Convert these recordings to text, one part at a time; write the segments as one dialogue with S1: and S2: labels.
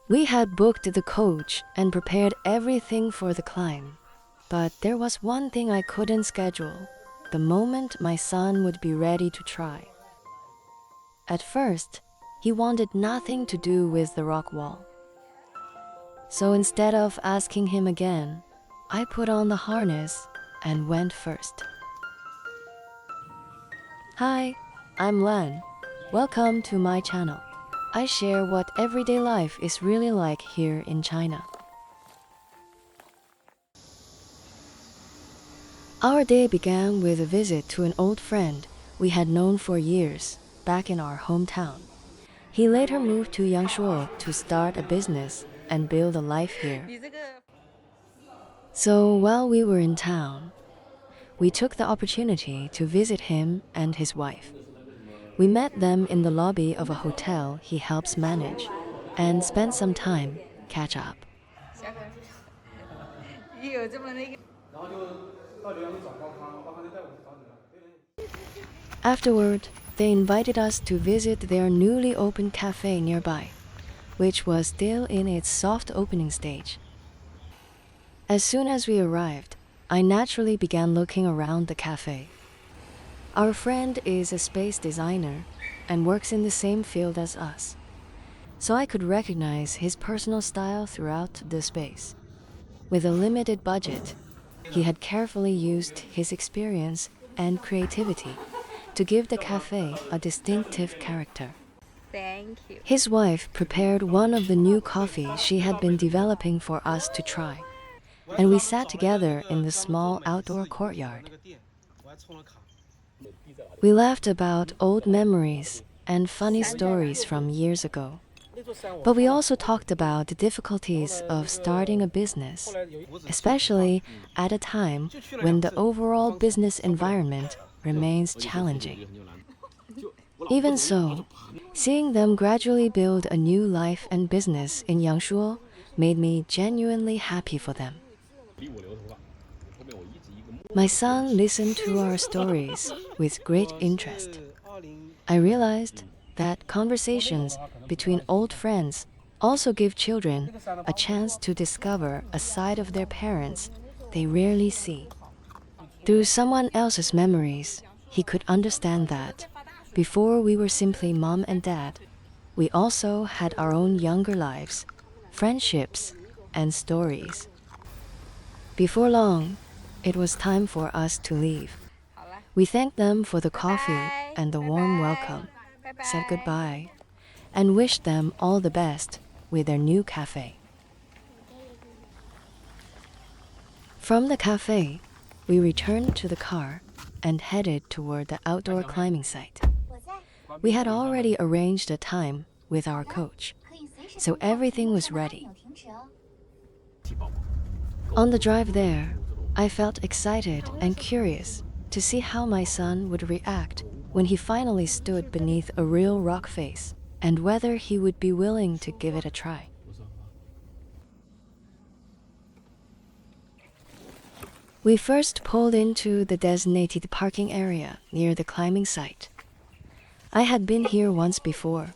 S1: We had booked the coach and prepared everything for the climb. But there was one thing I couldn't schedule: the moment my son would be ready to try. At first, he wanted nothing to do with the rock wall. So instead of asking him again, I put on the harness and went first. Hi, I'm Lan. Welcome to my channel. I share what everyday life is really like here in China. Our day began with a visit to an old friend we had known for years back in our hometown. He later moved to Yangshuo to start a business and build a life here. So while we were in town, we took the opportunity to visit him and his wife. We met them in the lobby of a hotel he helps manage and spent some time catch up. Afterward, they invited us to visit their newly opened café nearby, which was still in its soft opening stage. As soon as we arrived, I naturally began looking around the café. Our friend is a space designer and works in the same field as us, so I could recognize his personal style throughout the space. With a limited budget, he had carefully used his experience and creativity to give the cafe a distinctive character.
S2: Thank you.
S1: His wife prepared one of the new coffees she had been developing for us to try, and we sat together in the small outdoor courtyard. We laughed about old memories and funny stories from years ago. But we also talked about the difficulties of starting a business, especially at a time when the overall business environment remains challenging. Even so, seeing them gradually build a new life and business in Yangshuo made me genuinely happy for them. My son listened to our stories with great interest. I realized that conversations between old friends also give children a chance to discover a side of their parents they rarely see. Through someone else's memories, he could understand that before we were simply mom and dad, we also had our own younger lives, friendships, and stories. Before long, it was time for us to leave. We thanked them for the coffee and the warm welcome, said goodbye, and wished them all the best with their new cafe. From the cafe, we returned to the car and headed toward the outdoor climbing site. We had already arranged a time with our coach, so everything was ready. On the drive there, I felt excited and curious to see how my son would react when he finally stood beneath a real rock face, and whether he would be willing to give it a try. We first pulled into the designated parking area near the climbing site. I had been here once before,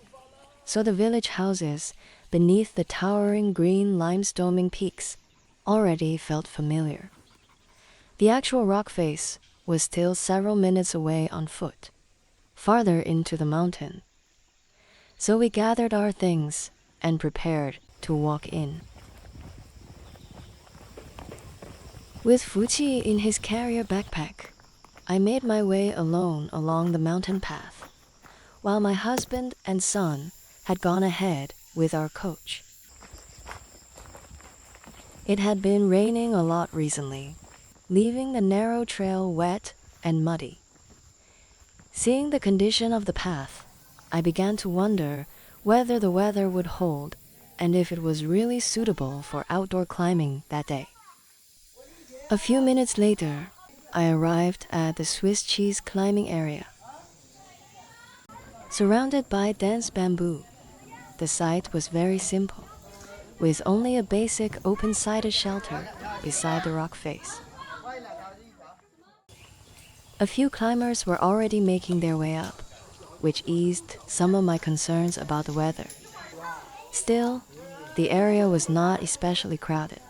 S1: so the village houses beneath the towering green limestone peaks already felt familiar. The actual rock face was still several minutes away on foot, farther into the mountain. So we gathered our things and prepared to walk in. With Fuqi in his carrier backpack, I made my way alone along the mountain path, while my husband and son had gone ahead with our coach. It had been raining a lot recently, leaving the narrow trail wet and muddy. Seeing the condition of the path, I began to wonder whether the weather would hold and if it was really suitable for outdoor climbing that day. A few minutes later, I arrived at the Swiss cheese climbing area. Surrounded by dense bamboo, the site was very simple, with only a basic open-sided shelter beside the rock face. A few climbers were already making their way up, which eased some of my concerns about the weather. Still, the area was not especially crowded.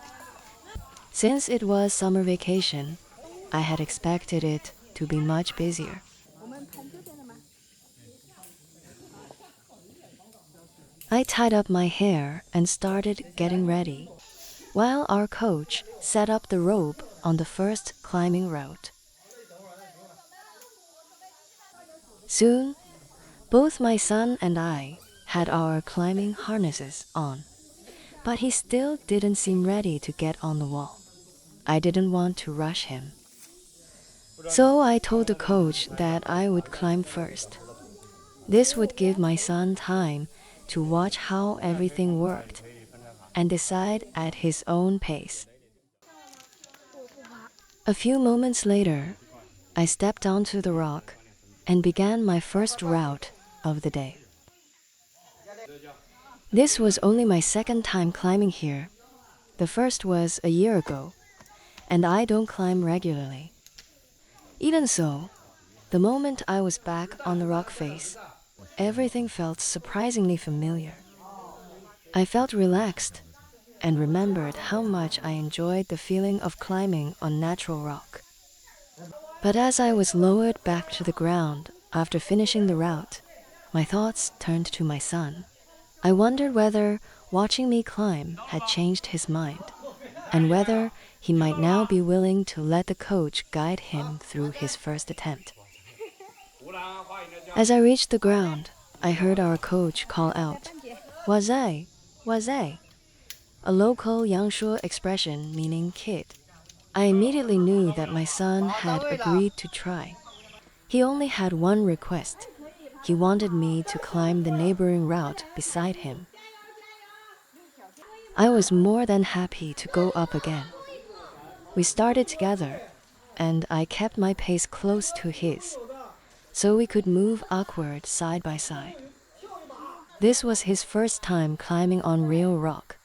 S1: Since it was summer vacation, I had expected it to be much busier. I tied up my hair and started getting ready, while our coach set up the rope on the first climbing route. Soon, both my son and I had our climbing harnesses on, but he still didn't seem ready to get on the wall. I didn't want to rush him. So I told the coach that I would climb first. This would give my son time to watch how everything worked and decide at his own pace. A few moments later, I stepped onto the rock and began my first route of the day. This was only my second time climbing here. The first was a year ago, and I don't climb regularly. Even so, the moment I was back on the rock face, everything felt surprisingly familiar. I felt relaxed and remembered how much I enjoyed the feeling of climbing on natural rock. But as I was lowered back to the ground after finishing the route, my thoughts turned to my son. I wondered whether watching me climb had changed his mind, and whether he might now be willing to let the coach guide him through his first attempt. As I reached the ground, I heard our coach call out, "Wazai, Wazai," a local Yangshuo expression meaning kid. I immediately knew that my son had agreed to try. He only had one request. He wanted me to climb the neighboring route beside him. I was more than happy to go up again. We started together, and I kept my pace close to his, so we could move awkward side by side. This was his first time climbing on real rock,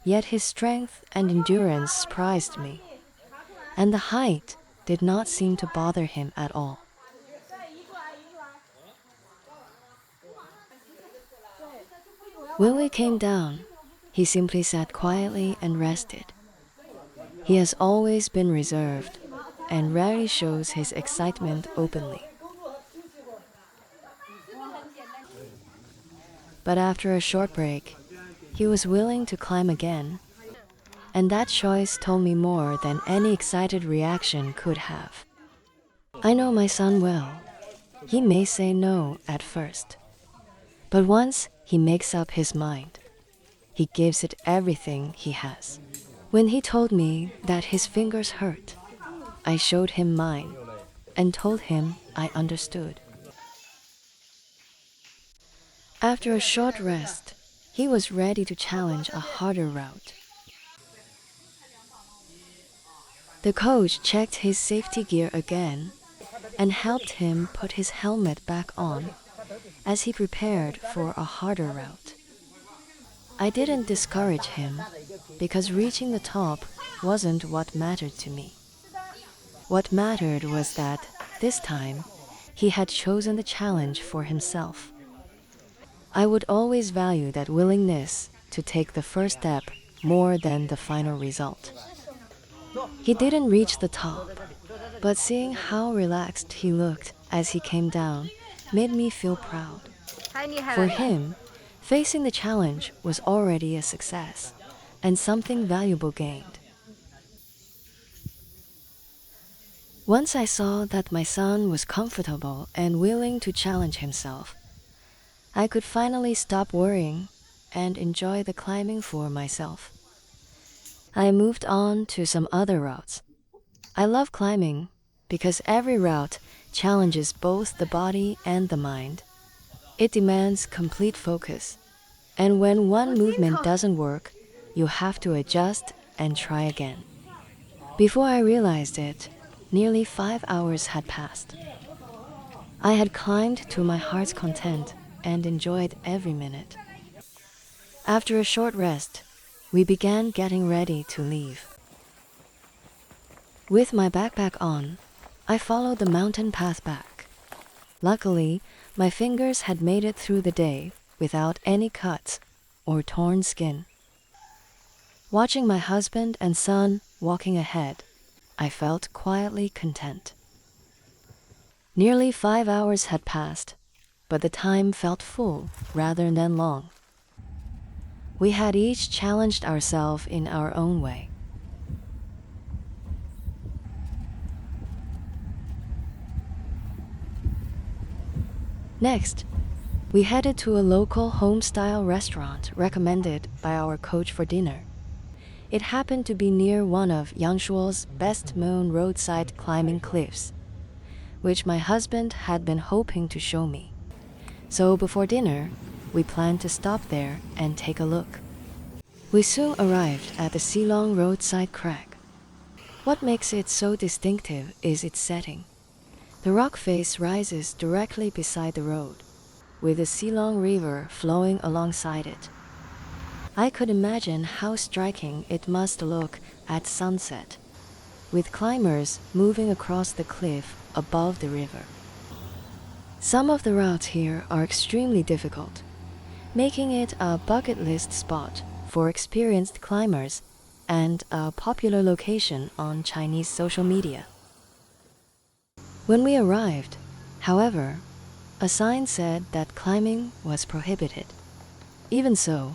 S1: yet his strength and endurance surprised me, and the height did not seem to bother him at all. When we came down, he simply sat quietly and rested. He has always been reserved and rarely shows his excitement openly. But after a short break, he was willing to climb again, and that choice told me more than any excited reaction could have. I know my son well. He may say no at first, but once he makes up his mind, he gives it everything he has. When he told me that his fingers hurt, I showed him mine and told him I understood. After a short rest, he was ready to challenge a harder route. The coach checked his safety gear again and helped him put his helmet back on as he prepared for a harder route. I didn't discourage him because reaching the top wasn't what mattered to me. What mattered was that, this time, he had chosen the challenge for himself. I would always value that willingness to take the first step more than the final result. He didn't reach the top, but seeing how relaxed he looked as he came down made me feel proud. For him, facing the challenge was already a success and something valuable gained. Once I saw that my son was comfortable and willing to challenge himself, I could finally stop worrying and enjoy the climbing for myself. I moved on to some other routes. I love climbing because every route challenges both the body and the mind. It demands complete focus, and when one movement doesn't work, you have to adjust and try again. Before I realized it, nearly 5 hours had passed. I had climbed to my heart's content and enjoyed every minute. After a short rest, we began getting ready to leave. With my backpack on, I followed the mountain path back. Luckily, my fingers had made it through the day without any cuts or torn skin. Watching my husband and son walking ahead, I felt quietly content. Nearly 5 hours had passed, but the time felt full rather than long. We had each challenged ourselves in our own way. Next, we headed to a local home-style restaurant recommended by our coach for dinner. It happened to be near one of Yangshuo's best-known roadside climbing cliffs, which my husband had been hoping to show me. So before dinner, we planned to stop there and take a look. We soon arrived at the Silong roadside crag. What makes it so distinctive is its setting. The rock face rises directly beside the road, with the Silong River flowing alongside it. I could imagine how striking it must look at sunset, with climbers moving across the cliff above the river. Some of the routes here are extremely difficult, making it a bucket list spot for experienced climbers and a popular location on Chinese social media. When we arrived, however, a sign said that climbing was prohibited. Even so,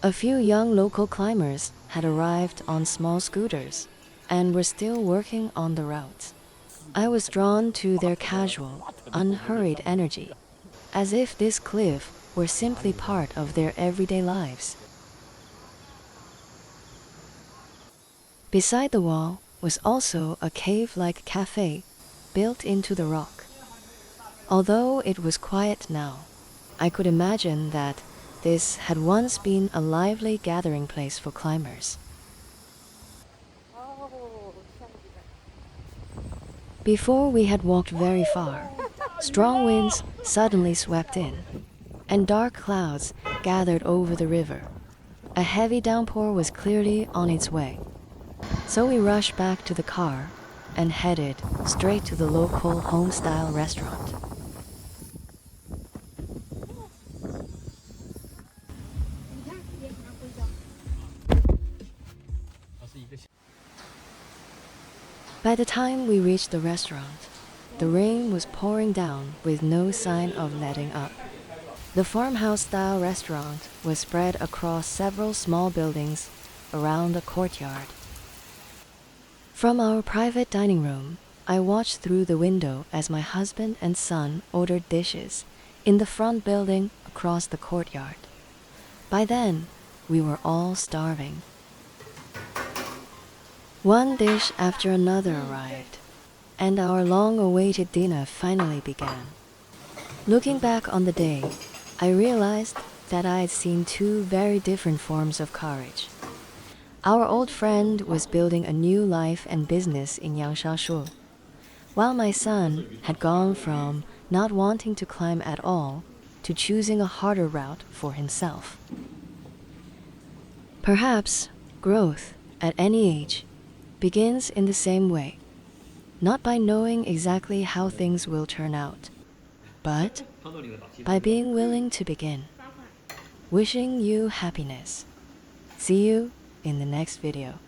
S1: a few young local climbers had arrived on small scooters and were still working on the routes. I was drawn to their casual, unhurried energy, as if this cliff were simply part of their everyday lives. Beside the wall was also a cave-like café built into the rock. Although it was quiet now, I could imagine that this had once been a lively gathering place for climbers. Before we had walked very far, strong winds suddenly swept in, and dark clouds gathered over the river. A heavy downpour was clearly on its way. So we rushed back to the car and headed straight to the local home-style restaurant. By the time we reached the restaurant, the rain was pouring down with no sign of letting up. The farmhouse-style restaurant was spread across several small buildings around a courtyard. From our private dining room, I watched through the window as my husband and son ordered dishes in the front building across the courtyard. By then, we were all starving. One dish after another arrived, and our long-awaited dinner finally began. Looking back on the day, I realized that I had seen two very different forms of courage. Our old friend was building a new life and business in Yangshuo, while my son had gone from not wanting to climb at all to choosing a harder route for himself. Perhaps growth, at any age, begins in the same way, not by knowing exactly how things will turn out, but by being willing to begin. Wishing you happiness. See you in the next video.